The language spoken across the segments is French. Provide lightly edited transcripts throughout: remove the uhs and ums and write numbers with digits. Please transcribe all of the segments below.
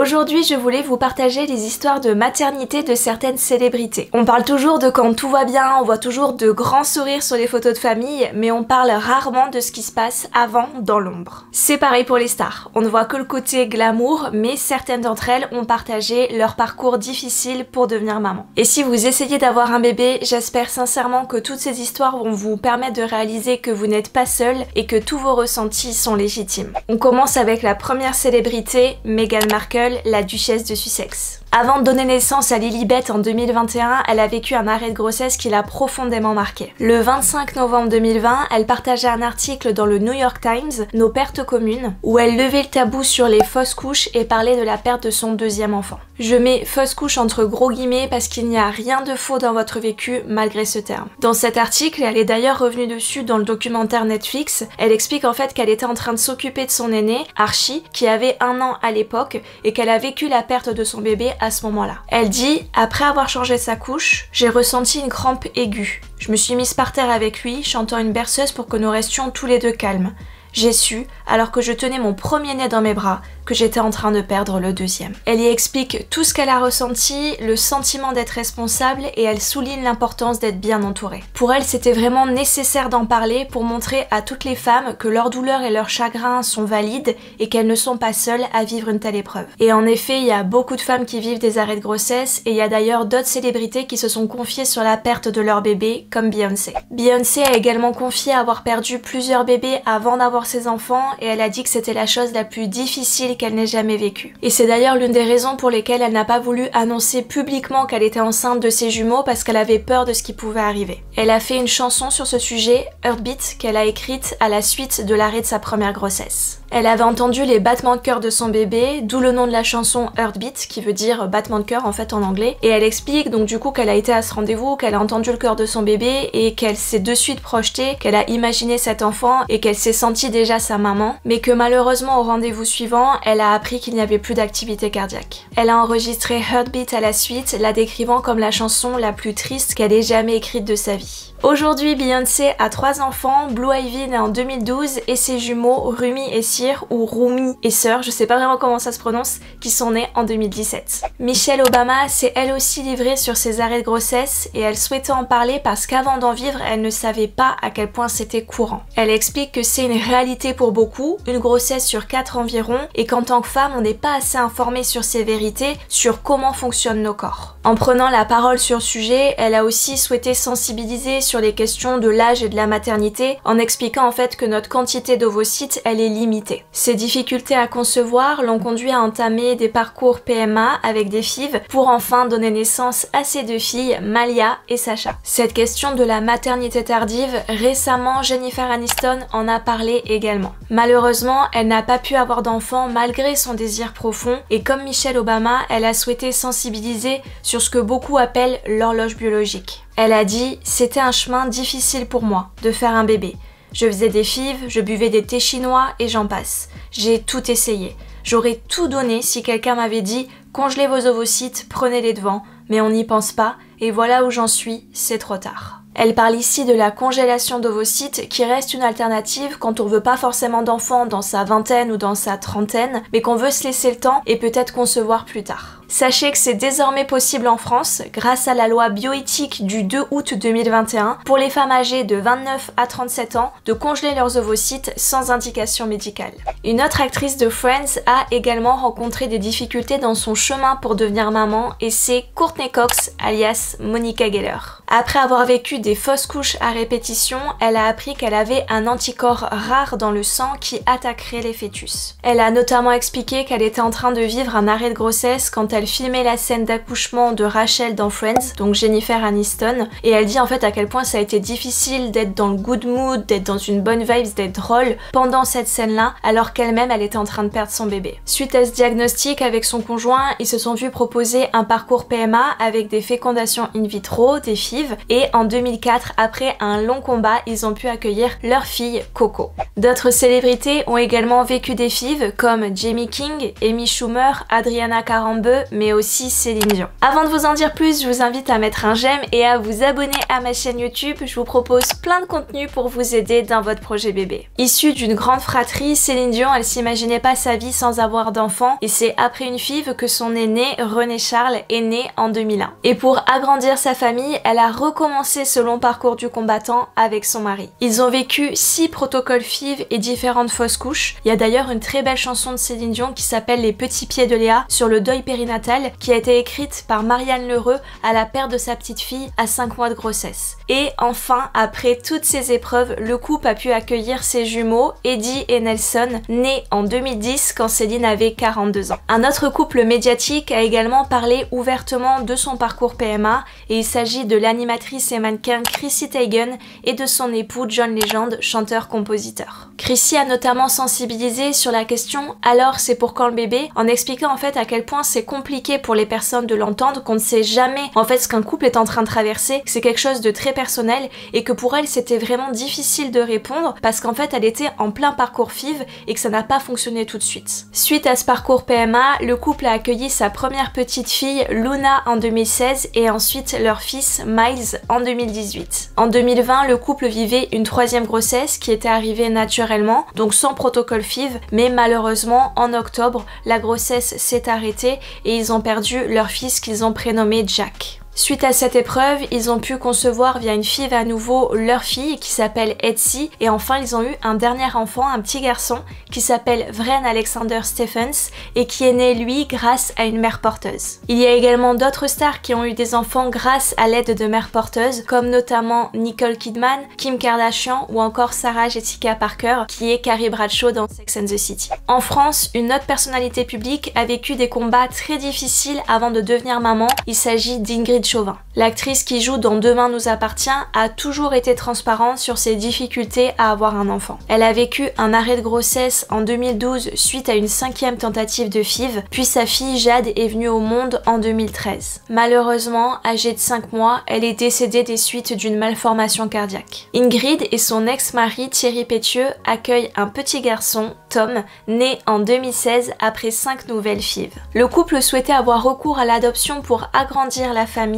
Aujourd'hui, je voulais vous partager les histoires de maternité de certaines célébrités. On parle toujours de quand tout va bien, on voit toujours de grands sourires sur les photos de famille, mais on parle rarement de ce qui se passe avant dans l'ombre. C'est pareil pour les stars. On ne voit que le côté glamour, mais certaines d'entre elles ont partagé leur parcours difficile pour devenir maman. Et si vous essayez d'avoir un bébé, j'espère sincèrement que toutes ces histoires vont vous permettre de réaliser que vous n'êtes pas seul et que tous vos ressentis sont légitimes. On commence avec la première célébrité, Meghan Markle, la duchesse de Sussex. Avant de donner naissance à Lilibet en 2021, elle a vécu un arrêt de grossesse qui l'a profondément marquée. Le 25 novembre 2020, elle partageait un article dans le New York Times, Nos pertes communes, où elle levait le tabou sur les fausses couches et parlait de la perte de son deuxième enfant. Je mets fausse couche entre gros guillemets parce qu'il n'y a rien de faux dans votre vécu malgré ce terme. Dans cet article, elle est d'ailleurs revenue dessus dans le documentaire Netflix, elle explique en fait qu'elle était en train de s'occuper de son aîné, Archie, qui avait 1 an à l'époque, et qu'elle a vécu la perte de son bébé à ce moment-là. Elle dit « Après avoir changé sa couche, j'ai ressenti une crampe aiguë. Je me suis mise par terre avec lui, chantant une berceuse pour que nous restions tous les deux calmes. J'ai su, alors que je tenais mon premier-né dans mes bras, que j'étais en train de perdre le deuxième. » Elle y explique tout ce qu'elle a ressenti, le sentiment d'être responsable, et elle souligne l'importance d'être bien entourée. Pour elle, c'était vraiment nécessaire d'en parler pour montrer à toutes les femmes que leurs douleurs et leurs chagrins sont valides et qu'elles ne sont pas seules à vivre une telle épreuve. Et en effet, il y a beaucoup de femmes qui vivent des arrêts de grossesse, et il y a d'ailleurs d'autres célébrités qui se sont confiées sur la perte de leur bébé, comme Beyoncé. Beyoncé a également confié avoir perdu plusieurs bébés avant d'avoir ses enfants, et elle a dit que c'était la chose la plus difficile qu'elle n'ait jamais vécue. Et c'est d'ailleurs l'une des raisons pour lesquelles elle n'a pas voulu annoncer publiquement qu'elle était enceinte de ses jumeaux, parce qu'elle avait peur de ce qui pouvait arriver. Elle a fait une chanson sur ce sujet, Heartbeat, qu'elle a écrite à la suite de l'arrêt de sa première grossesse. Elle avait entendu les battements de cœur de son bébé, d'où le nom de la chanson Heartbeat, qui veut dire battement de cœur en fait en anglais, et elle explique donc du coup qu'elle a été à ce rendez-vous, qu'elle a entendu le cœur de son bébé et qu'elle s'est de suite projetée, qu'elle a imaginé cet enfant et qu'elle s'est sentie déjà sa maman, mais que malheureusement au rendez-vous suivant, elle a appris qu'il n'y avait plus d'activité cardiaque. Elle a enregistré Heartbeat à la suite, la décrivant comme la chanson la plus triste qu'elle ait jamais écrite de sa vie. Aujourd'hui, Beyoncé a 3 enfants, Blue Ivy née en 2012 et ses jumeaux Rumi et Sir, ou Rumi et Sir, je sais pas vraiment comment ça se prononce, qui sont nés en 2017. Michelle Obama s'est elle aussi livrée sur ses arrêts de grossesse et elle souhaitait en parler parce qu'avant d'en vivre, elle ne savait pas à quel point c'était courant. Elle explique que c'est une réalité pour beaucoup, une grossesse sur 4 environ, et qu'en tant que femme, on n'est pas assez informé sur ces vérités, sur comment fonctionnent nos corps. En prenant la parole sur le sujet, elle a aussi souhaité sensibiliser sur les questions de l'âge et de la maternité en expliquant en fait que notre quantité d'ovocytes elle est limitée. Ces difficultés à concevoir l'ont conduit à entamer des parcours PMA avec des FIV pour enfin donner naissance à ses 2 filles, Malia et Sacha. Cette question de la maternité tardive, récemment Jennifer Aniston en a parlé également. Malheureusement, elle n'a pas pu avoir d'enfant malgré son désir profond et comme Michelle Obama, elle a souhaité sensibiliser sur ce que beaucoup appellent l'horloge biologique. Elle a dit « C'était un chemin difficile pour moi, de faire un bébé. Je faisais des FIV, je buvais des thés chinois et j'en passe. J'ai tout essayé. J'aurais tout donné si quelqu'un m'avait dit « Congelez vos ovocytes, prenez les devants, mais on n'y pense pas, et voilà où j'en suis, c'est trop tard. » Elle parle ici de la congélation d'ovocytes qui reste une alternative quand on veut pas forcément d'enfants dans sa vingtaine ou dans sa trentaine, mais qu'on veut se laisser le temps et peut-être concevoir plus tard. Sachez que c'est désormais possible en France, grâce à la loi bioéthique du 2 août 2021, pour les femmes âgées de 29 à 37 ans, de congeler leurs ovocytes sans indication médicale. Une autre actrice de Friends a également rencontré des difficultés dans son chemin pour devenir maman, et c'est Courtney Cox, alias Monica Geller. Après avoir vécu des fausses couches à répétition, elle a appris qu'elle avait un anticorps rare dans le sang qui attaquerait les fœtus. Elle a notamment expliqué qu'elle était en train de vivre un arrêt de grossesse quand elle filmait la scène d'accouchement de Rachel dans Friends, donc Jennifer Aniston, et elle dit en fait à quel point ça a été difficile d'être dans le good mood, d'être dans une bonne vibe, d'être drôle pendant cette scène-là, alors qu'elle-même elle était en train de perdre son bébé. Suite à ce diagnostic avec son conjoint, ils se sont vus proposer un parcours PMA avec des fécondations in vitro, des FIV, et en 2004, après un long combat, ils ont pu accueillir leur fille Coco. D'autres célébrités ont également vécu des FIV comme Jamie King, Amy Schumer, Adriana Carambeu, mais aussi Céline Dion. Avant de vous en dire plus, je vous invite à mettre un j'aime et à vous abonner à ma chaîne YouTube. Je vous propose plein de contenus pour vous aider dans votre projet bébé. Issue d'une grande fratrie, Céline Dion, elle s'imaginait pas sa vie sans avoir d'enfants et c'est après une FIV que son aîné, René Charles, est né en 2001. Et pour agrandir sa famille, elle a recommencé ce long parcours du combattant avec son mari. Ils ont vécu 6 protocoles FIV et différentes fausses couches. Il y a d'ailleurs une très belle chanson de Céline Dion qui s'appelle Les petits pieds de Léa sur le deuil périnatal qui a été écrite par Marianne Lheureux à la perte de sa petite fille à 5 mois de grossesse. Et enfin, après toutes ces épreuves, le couple a pu accueillir ses jumeaux, Eddie et Nelson, nés en 2010 quand Céline avait 42 ans. Un autre couple médiatique a également parlé ouvertement de son parcours PMA et il s'agit de l'animatrice et mannequin Chrissy Teigen et de son époux John Legend, chanteur-compositeur. Chrissy a notamment sensibilisé sur la question « Alors c'est pour quand le bébé ?», en expliquant en fait à quel point c'est compliqué pour les personnes de l'entendre, qu'on ne sait jamais en fait ce qu'un couple est en train de traverser, que c'est quelque chose de très personnel et que pour elle c'était vraiment difficile de répondre parce qu'en fait elle était en plein parcours FIV et que ça n'a pas fonctionné tout de suite. Suite à ce parcours PMA, le couple a accueilli sa première petite fille Luna en 2016 et ensuite leur fils Miles en 2018. En 2020, le couple vivait une 3e grossesse qui était arrivée naturellement, donc sans protocole FIV, mais malheureusement en octobre, la grossesse s'est arrêtée et ils ont perdu leur fils qu'ils ont prénommé Jack. Suite à cette épreuve, ils ont pu concevoir via une FIV à nouveau leur fille qui s'appelle Etsy et enfin ils ont eu un dernier enfant, un petit garçon qui s'appelle Vren Alexander Stephens et qui est né lui grâce à une mère porteuse. Il y a également d'autres stars qui ont eu des enfants grâce à l'aide de mères porteuses comme notamment Nicole Kidman, Kim Kardashian ou encore Sarah Jessica Parker qui est Carrie Bradshaw dans Sex and the City. En France, une autre personnalité publique a vécu des combats très difficiles avant de devenir maman, il s'agit d'Ingrid Chauvin. L'actrice qui joue dans Demain nous appartient a toujours été transparente sur ses difficultés à avoir un enfant. Elle a vécu un arrêt de grossesse en 2012 suite à une 5e tentative de FIV, puis sa fille Jade est venue au monde en 2013. Malheureusement, âgée de 5 mois, elle est décédée des suites d'une malformation cardiaque. Ingrid et son ex-mari Thierry Pétieux accueillent un petit garçon, Tom, né en 2016 après 5 nouvelles FIV. Le couple souhaitait avoir recours à l'adoption pour agrandir la famille,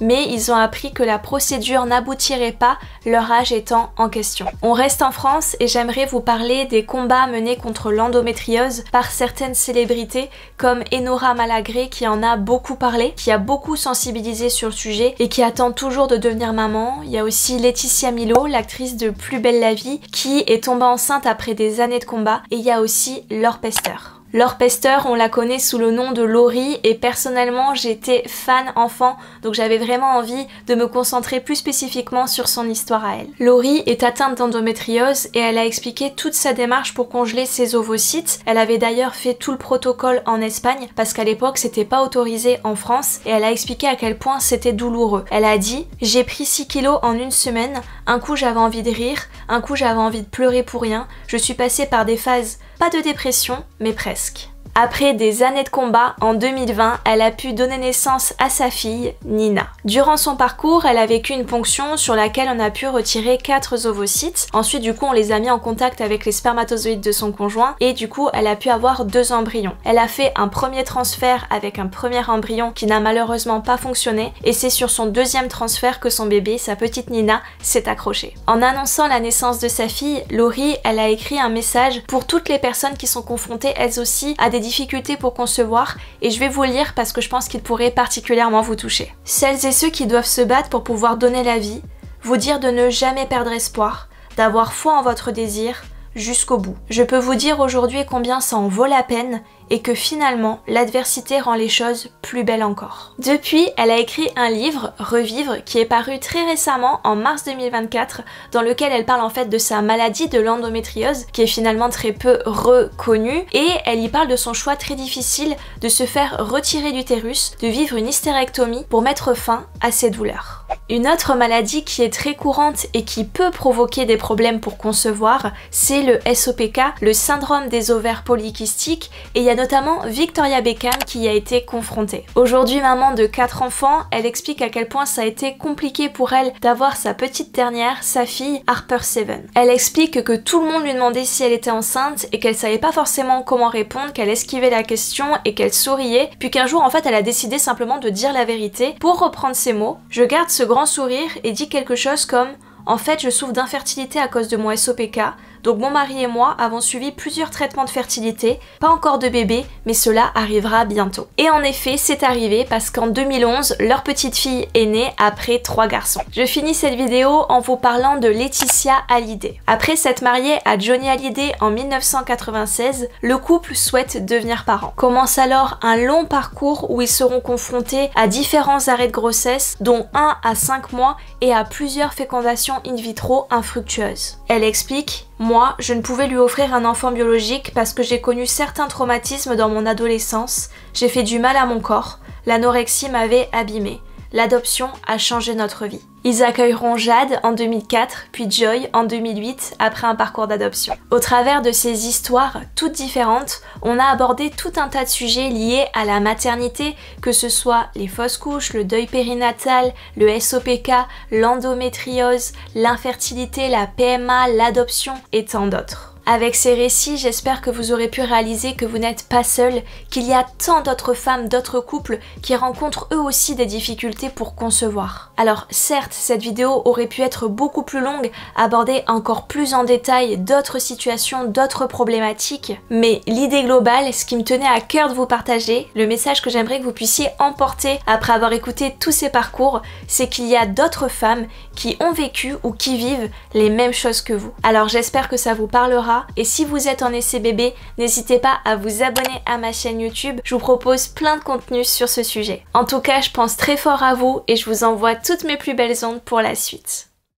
mais ils ont appris que la procédure n'aboutirait pas, leur âge étant en question. On reste en France et j'aimerais vous parler des combats menés contre l'endométriose par certaines célébrités comme Enora Malagré qui en a beaucoup parlé, qui a beaucoup sensibilisé sur le sujet et qui attend toujours de devenir maman. Il y a aussi Laetitia Milo, l'actrice de Plus belle la vie, qui est tombée enceinte après des années de combat, et il y a aussi Laure Pester. Laure Pester, on la connaît sous le nom de Laurie et personnellement j'étais fan enfant donc j'avais vraiment envie de me concentrer plus spécifiquement sur son histoire à elle. Laurie est atteinte d'endométriose et elle a expliqué toute sa démarche pour congeler ses ovocytes. Elle avait d'ailleurs fait tout le protocole en Espagne parce qu'à l'époque c'était pas autorisé en France et elle a expliqué à quel point c'était douloureux. Elle a dit « J'ai pris 6 kilos en une semaine, un coup j'avais envie de rire, un coup j'avais envie de pleurer pour rien, je suis passée par des phases pas de dépression, mais presque. » Après des années de combat, en 2020, elle a pu donner naissance à sa fille, Nina. Durant son parcours, elle a vécu une ponction sur laquelle on a pu retirer 4 ovocytes. Ensuite, du coup, on les a mis en contact avec les spermatozoïdes de son conjoint et du coup, elle a pu avoir 2 embryons. Elle a fait un premier transfert avec un premier embryon qui n'a malheureusement pas fonctionné et c'est sur son 2e transfert que son bébé, sa petite Nina, s'est accroché. En annonçant la naissance de sa fille, Laurie, elle a écrit un message pour toutes les personnes qui sont confrontées elles aussi à des difficultés pour concevoir et je vais vous le lire parce que je pense qu'il pourrait particulièrement vous toucher. Celles et ceux qui doivent se battre pour pouvoir donner la vie, vous dire de ne jamais perdre espoir, d'avoir foi en votre désir jusqu'au bout. Je peux vous dire aujourd'hui combien ça en vaut la peine et que finalement, l'adversité rend les choses plus belles encore. Depuis, elle a écrit un livre, Revivre, qui est paru très récemment, en mars 2024, dans lequel elle parle en fait de sa maladie de l'endométriose, qui est finalement très peu reconnue, et elle y parle de son choix très difficile de se faire retirer l'utérus, de vivre une hystérectomie pour mettre fin à ses douleurs. Une autre maladie qui est très courante et qui peut provoquer des problèmes pour concevoir, c'est le SOPK, le syndrome des ovaires polykystiques, et il y a notamment Victoria Beckham qui y a été confrontée. Aujourd'hui, maman de 4 enfants, elle explique à quel point ça a été compliqué pour elle d'avoir sa petite dernière, sa fille Harper Seven. Elle explique que tout le monde lui demandait si elle était enceinte et qu'elle savait pas forcément comment répondre, qu'elle esquivait la question et qu'elle souriait, puis qu'un jour en fait elle a décidé simplement de dire la vérité. Pour reprendre ses mots, je garde ce grand sourire et dis quelque chose comme « En fait, je souffre d'infertilité à cause de mon SOPK, donc mon mari et moi avons suivi plusieurs traitements de fertilité, pas encore de bébé, mais cela arrivera bientôt. » Et en effet, c'est arrivé parce qu'en 2011, leur petite fille est née après 3 garçons. Je finis cette vidéo en vous parlant de Laetitia Hallyday. Après s'être mariée à Johnny Hallyday en 1996, le couple souhaite devenir parents. Commence alors un long parcours où ils seront confrontés à différents arrêts de grossesse, dont 1 à 5 mois et à plusieurs fécondations in vitro infructueuses. Elle explique: moi, je ne pouvais lui offrir un enfant biologique parce que j'ai connu certains traumatismes dans mon adolescence, j'ai fait du mal à mon corps, l'anorexie m'avait abîmée. L'adoption a changé notre vie. Ils accueilleront Jade en 2004, puis Joy en 2008, après un parcours d'adoption. Au travers de ces histoires toutes différentes, on a abordé tout un tas de sujets liés à la maternité, que ce soit les fausses couches, le deuil périnatal, le SOPK, l'endométriose, l'infertilité, la PMA, l'adoption et tant d'autres. Avec ces récits, j'espère que vous aurez pu réaliser que vous n'êtes pas seul, qu'il y a tant d'autres femmes, d'autres couples qui rencontrent eux aussi des difficultés pour concevoir. Alors certes, cette vidéo aurait pu être beaucoup plus longue, aborder encore plus en détail d'autres situations, d'autres problématiques, mais l'idée globale, ce qui me tenait à cœur de vous partager, le message que j'aimerais que vous puissiez emporter après avoir écouté tous ces parcours, c'est qu'il y a d'autres femmes qui ont vécu ou qui vivent les mêmes choses que vous. Alors j'espère que ça vous parlera. Et si vous êtes en essai bébé, n'hésitez pas à vous abonner à ma chaîne YouTube, je vous propose plein de contenus sur ce sujet. En tout cas, je pense très fort à vous et je vous envoie toutes mes plus belles ondes pour la suite.